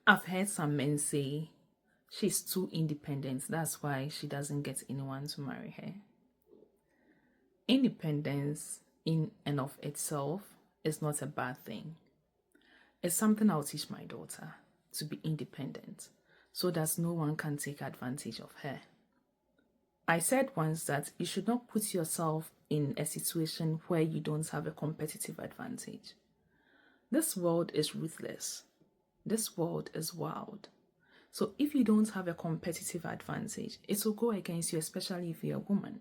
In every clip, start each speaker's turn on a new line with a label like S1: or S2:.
S1: I've heard some men say she's too independent. That's why she doesn't get anyone to marry her. Independence in and of itself is not a bad thing. It's something I'll teach my daughter, to be independent so that no one can take advantage of her. I said once that you should not put yourself in a situation where you don't have a competitive advantage. This world is ruthless. This world is wild. So if you don't have a competitive advantage, it will go against you, especially if you're a woman.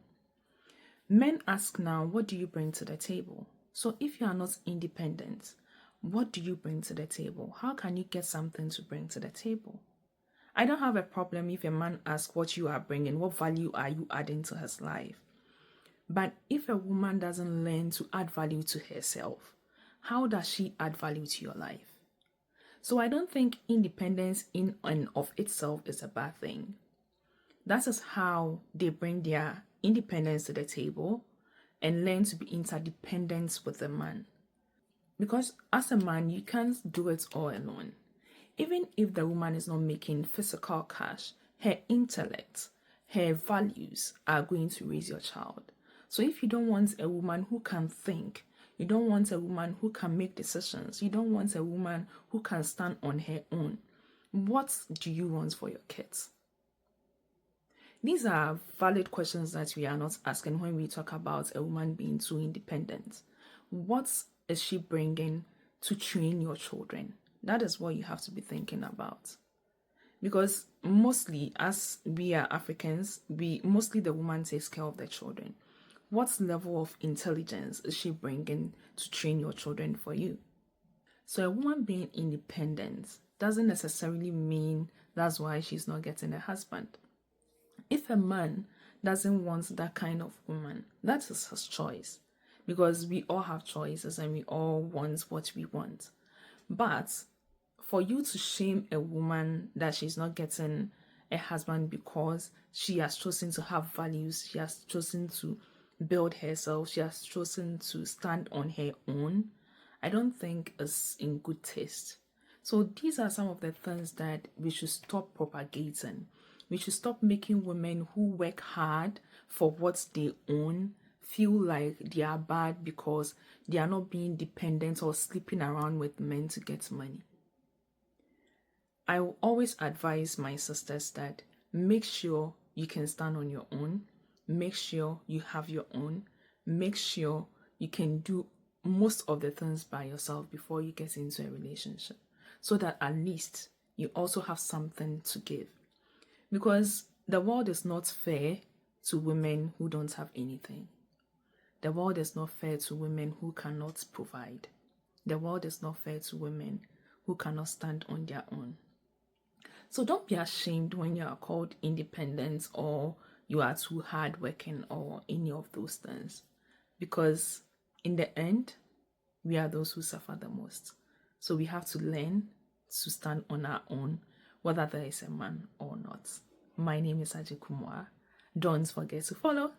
S1: Men ask now, what do you bring to the table? So if you are not independent, what do you bring to the table? How can you get something to bring to the table? I don't have a problem if a man asks what you are bringing, what value are you adding to his life? But if a woman doesn't learn to add value to herself, how does she add value to your life? So I don't think independence in and of itself is a bad thing. That is how they bring their independence to the table and learn to be interdependent with the man. Because as a man, you can't do it all alone. Even if the woman is not making physical cash, her intellect, her values are going to raise your child. So if you don't want a woman who can think, you don't want a woman who can make decisions, you don't want a woman who can stand on her own, what do you want for your kids? These are valid questions that we are not asking when we talk about a woman being too independent. What is she bringing to train your children? That is what you have to be thinking about. Because mostly, as we are Africans, mostly the woman takes care of the children. What level of intelligence is she bringing to train your children for you? So a woman being independent doesn't necessarily mean that's why she's not getting a husband. If a man doesn't want that kind of woman, that is his choice. Because we all have choices and we all want what we want. But for you to shame a woman that she's not getting a husband because she has chosen to have values, she has chosen to build herself, she has chosen to stand on her own, I don't think is in good taste. So these are some of the things that we should stop propagating. We should stop making women who work hard for what they own feel like they are bad because they are not being dependent or sleeping around with men to get money. I will always advise my sisters that make sure you can stand on your own, make sure you have your own, make sure you can do most of the things by yourself before you get into a relationship, so that at least you also have something to give. Because the world is not fair to women who don't have anything. The world is not fair to women who cannot provide. The world is not fair to women who cannot stand on their own. So don't be ashamed when you are called independent or you are too hardworking or any of those things. Because in the end, we are those who suffer the most. So we have to learn to stand on our own, whether there is a man or not. My name is Agyekumwaa. Don't forget to follow,